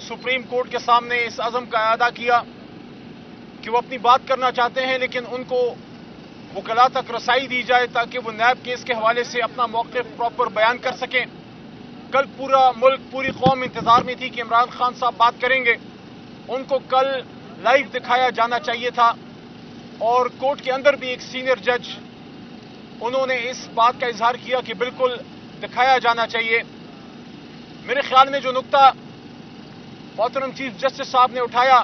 Supreme court के सामने इस अज़म का अदा किया कि वो अपनी बात करना चाहते हैं, लेकिन उनको वकला तक रसाई दी जाए ताकि वो नैब केस के हवाले से अपना मौक़िफ़ प्रॉपर बयान कर सकें। कल पूरा मुल्क, पूरी कौम इंतजार में थी कि इमरान खान साहब बात करेंगे। उनको कल लाइव दिखाया जाना चाहिए था और कोर्ट के अंदर भी एक सीनियर जज, उन्होंने इस बात का इजहार किया कि बिल्कुल दिखाया जाना चाहिए। मेरे ख्याल में जो नुक्ता मोहतरम चीफ जस्टिस साहब ने उठाया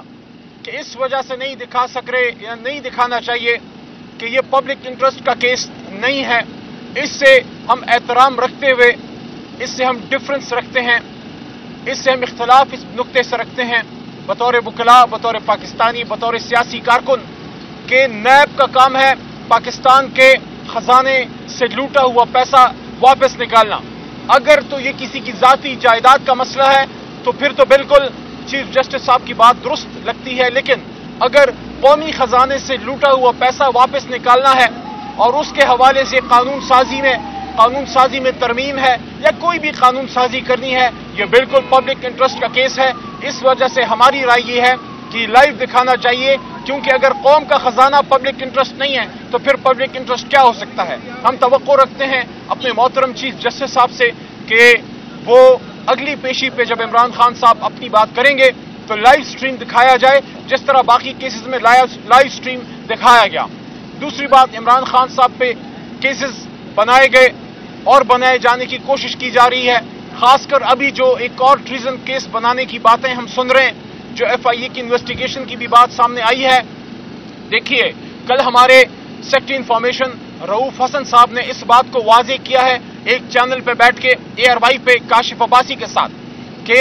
कि इस वजह से नहीं दिखा सक रहे या नहीं दिखाना चाहिए कि ये पब्लिक इंटरेस्ट का केस नहीं है, इससे हम एहतराम रखते हुए, इससे हम डिफरेंस रखते हैं, इससे हम इख्तलाफ इस नुक्ते से रखते हैं बतौर वकला, बतौर पाकिस्तानी, बतौर सियासी कारकुन कि नैब का काम है पाकिस्तान के खजाने से लूटा हुआ पैसा वापस निकालना। अगर तो ये किसी की जाती जायदाद का मसला है तो फिर तो बिल्कुल चीफ जस्टिस साहब की बात दुरुस्त लगती है, लेकिन अगर कौमी खजाने से लूटा हुआ पैसा वापस निकालना है और उसके हवाले से कानून साजी में तरमीम है या कोई भी कानून साजी करनी है, यह बिल्कुल पब्लिक इंटरेस्ट का केस है। इस वजह से हमारी राय ये है कि लाइव दिखाना चाहिए, क्योंकि अगर कौम का खजाना पब्लिक इंटरेस्ट नहीं है तो फिर पब्लिक इंटरेस्ट क्या हो सकता है। हम तवक्को रखते हैं अपने मोहतरम चीफ जस्टिस साहब से कि वो अगली पेशी पे जब इमरान खान साहब अपनी बात करेंगे तो लाइव स्ट्रीम दिखाया जाए, जिस तरह बाकी केसेस में लाइव स्ट्रीम दिखाया गया। दूसरी बात, इमरान खान साहब पे केसेस बनाए गए और बनाए जाने की कोशिश की जा रही है, खासकर अभी जो एक और ट्रीजन केस बनाने की बातें हम सुन रहे हैं, जो FIA की इन्वेस्टिगेशन की भी बात सामने आई है। देखिए, कल हमारे सेक्रेटरी इंफॉर्मेशन रऊफ हसन साहब ने इस बात को वाज़ेह किया है एक चैनल पे बैठ के ARY पे काशिफ अब्बासी के साथ कि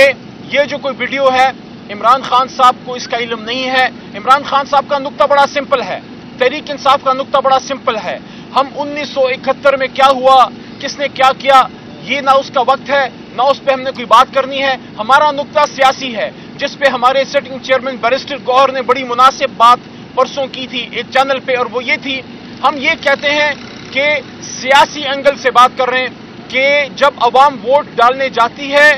ये जो कोई वीडियो है इमरान खान साहब को इसका इल्म नहीं है। इमरान खान साहब का नुक्ता बड़ा सिंपल है, तहरीक इंसाफ का नुक्ता बड़ा सिंपल है। हम 1971 में क्या हुआ, किसने क्या किया, ये ना उसका वक्त है ना उस पर हमने कोई बात करनी है। हमारा नुक्ता सियासी है, जिस पे हमारे सिटिंग चेयरमैन बैरिस्टर गौहर ने बड़ी मुनासिब बात परसों की थी एक चैनल पे, और वो ये थी, हम ये कहते हैं कि सियासी एंगल से बात कर रहे हैं कि जब अवाम वोट डालने जाती है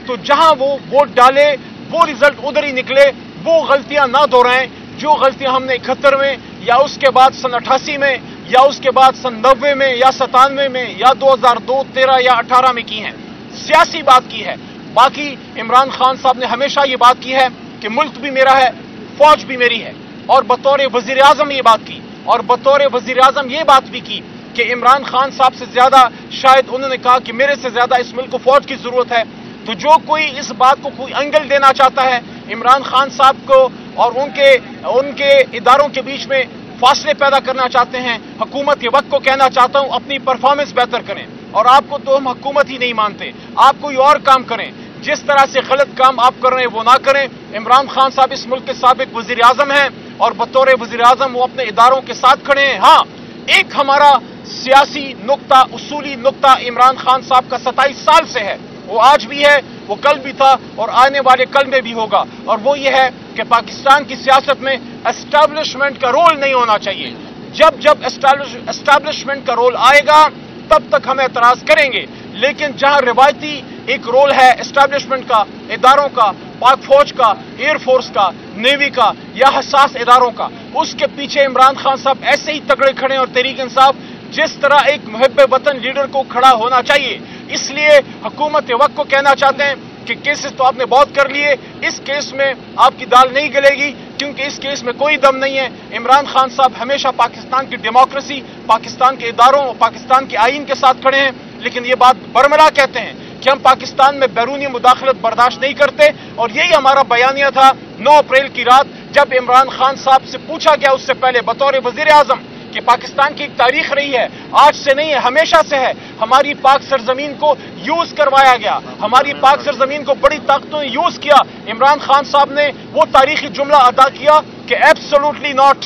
तो जहां वो वोट डाले वो रिजल्ट उधर ही निकले, वो गलतियां ना दोहराएं जो गलतियां हमने 71 में या उसके बाद सन 88 में या उसके बाद सन 90 में या 97 में या 2002, 13 या 18 में की हैं। सियासी बात की है। बाकी इमरान खान साहब ने हमेशा ये बात की है कि मुल्क भी मेरा है, फौज भी मेरी है, और बतौर वजीर आजम ये बात की, और बतौर वजीर आजम ये बात भी की कि इमरान खान साहब से ज्यादा शायद उन्होंने कहा कि मेरे से ज्यादा इस मुल्क को फौज की जरूरत है। तो जो कोई इस बात को कोई एंगल देना चाहता है इमरान खान साहब को और उनके इदारों के बीच में फासले पैदा करना चाहते हैं, हुकूमत ये वक्त को कहना चाहता हूं अपनी परफॉर्मेंस बेहतर करें। और आपको तो हम हुकूमत ही नहीं मानते, आप कोई और काम करें, जिस तरह से गलत काम आप कर रहे हैं वो ना करें। इमरान खान साहब इस मुल्क के साबिक वजीर आजम हैं और बतौर वजीर आजम वो अपने इदारों के साथ खड़े हैं। हाँ, एक हमारा सियासी नुक्ता, उसूली नुक्ता इमरान खान साहब का 27 साल से है, वो आज भी है, वो कल भी था और आने वाले कल में भी होगा, और वो ये है कि पाकिस्तान की सियासत में एस्टैब्लिशमेंट का रोल नहीं होना चाहिए। जब जब एस्टैब्लिशमेंट का रोल आएगा तब तक हम एतराज करेंगे, लेकिन जहां रिवायती एक रोल है एस्टैब्लिशमेंट का, इदारों का, पाक फौज का, एयरफोर्स का, नेवी का या हसास इदारों का, उसके पीछे इमरान खान साहब ऐसे ही तगड़े खड़े और तहरीक इंसाफ जिस तरह एक मुहिब्बे वतन लीडर को खड़ा होना चाहिए। इसलिए हुकूमत वक्त को कहना चाहते हैं कि केसेस तो आपने बहुत कर लिए, इस केस में आपकी दाल नहीं गलेगी, क्योंकि इस केस में कोई दम नहीं है। इमरान खान साहब हमेशा पाकिस्तान की डेमोक्रेसी, पाकिस्तान के इदारों और पाकिस्तान के आईन के साथ खड़े हैं, लेकिन ये बात बरमला कहते हैं कि हम पाकिस्तान में बैरूनी मुदाखलत बर्दाश्त नहीं करते। और यही हमारा बयानिया था 9 अप्रैल की रात, जब इमरान खान साहब से पूछा गया उससे पहले बतौर वजीर आजम कि पाकिस्तान की एक तारीख रही है, आज से नहीं है, हमेशा से है, हमारी पाक सरजमीन को यूज करवाया गया, हमारी पाक सरजमीन को बड़ी ताकतों ने यूज किया। इमरान खान साहब ने वो तारीखी जुमला अदा किया कि एब्सोल्युटली नॉट,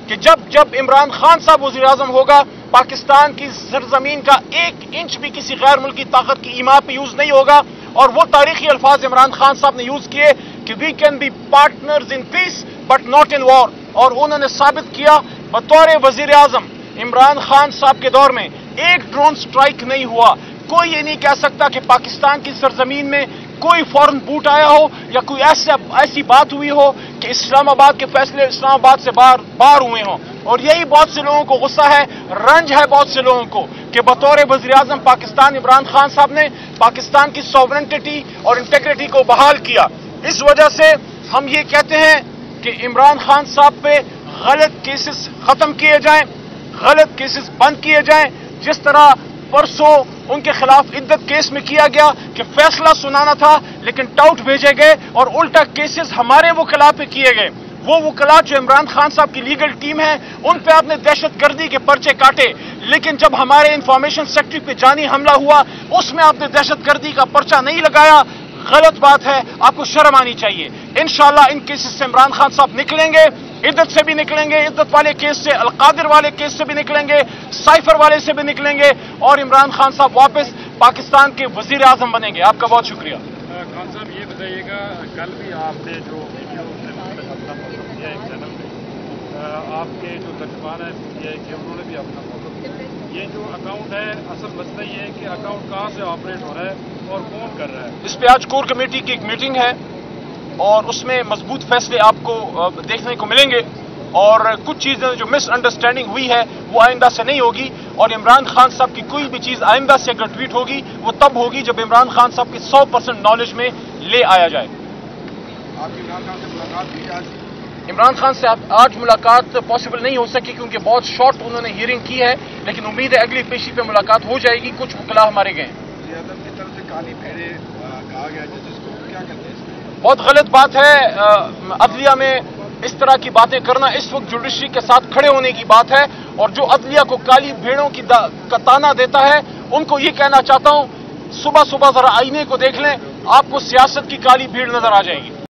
कि जब जब इमरान खान साहब वजीर आजम होगा पाकिस्तान की सरजमीन का 1 इंच भी किसी गैर मुल्की ताकत की ईमा पे यूज नहीं होगा। और वो तारीखी अल्फाज इमरान खान साहब ने यूज किए कि we can be partners in peace but not in war, और उन्होंने साबित किया बतौर वजीर आजम इमरान खान साहब के दौर में एक ड्रोन स्ट्राइक नहीं हुआ। कोई ये नहीं कह सकता कि पाकिस्तान की सरजमीन में कोई फौरन बूट आया हो या कोई ऐसी बात हुई हो कि इस्लामाबाद के फैसले इस्लामाबाद से बाहर हुए हों। और यही बहुत से लोगों को गुस्सा है, रंज है बहुत से लोगों को कि बतौर वज़ीर-ए-आज़म पाकिस्तान इमरान खान साहब ने पाकिस्तान की सॉवरेंटिटी और इंटीग्रिटी को बहाल किया। इस वजह से हम ये कहते हैं कि इमरान खान साहब पे गलत केसेस खत्म किए जाएं, गलत केसेस बंद किए जाएं। जिस तरह परसों उनके खिलाफ इद्दत केस में किया गया कि फैसला सुनाना था लेकिन टाउट भेजे गए और उल्टा केसेस हमारे वकला पे किए गए। वो वकला जो इमरान खान साहब की लीगल टीम है उन पे आपने दहशतगर्दी के पर्चे काटे, लेकिन जब हमारे इंफॉर्मेशन सेक्रेटरी पे जानी हमला हुआ उसमें आपने दहशतगर्दी का पर्चा नहीं लगाया। गलत बात है, आपको शर्म आनी चाहिए। इंशाअल्लाह इन केसेस से इमरान खान साहब निकलेंगे, इद्दत से भी निकलेंगे, इद्दत वाले केस से, अलकादिर वाले केस से भी निकलेंगे, साइफर वाले से भी निकलेंगे और इमरान खान साहब वापस पाकिस्तान के वजीर आजम बनेंगे। आपका बहुत शुक्रिया। खान साहब ये बताइएगा, कल भी आपने जो वीडियो अपना मौक़िफ़ दिया एक चैनल में, आपके जो तर्जुमान है पीटीआई के उन्होंने भी अपना मौक़िफ़ दिया। ये जो अकाउंट है, असल मसला ये है कि अकाउंट कहाँ से ऑपरेट हो रहा है और कौन कर रहा है। इस पे आज कोर कमेटी की एक मीटिंग है और उसमें मजबूत फैसले आपको देखने को मिलेंगे और कुछ चीजें जो मिसअंडरस्टैंडिंग हुई है वो आइंदा से नहीं होगी। और इमरान खान साहब की कोई भी चीज आइंदा से अगर ट्वीट होगी वो तब होगी जब इमरान खान साहब की 100% नॉलेज में ले आया जाए। आपकी इमरान खान से मुलाकात हुई आज? इमरान खान से आज मुलाकात पॉसिबल नहीं हो सकी क्योंकि बहुत शॉर्ट उन्होंने हियरिंग की है, लेकिन उम्मीद है अगली पेशी पे मुलाकात हो जाएगी। कुछ वकला हमारे गए हैं। की तरफ से काली भेड़े कहा गया है, जिसको क्या कहते हैं इसमें? बहुत गलत बात है। अदलिया में इस तरह की बातें करना इस वक्त जुडिशरी के साथ खड़े होने की बात है और जो अदलिया को काली भेड़ों का ताना देता है उनको ये कहना चाहता हूं, सुबह सुबह जरा आईने को देख लें, आपको सियासत की काली भीड़ नजर आ जाएगी।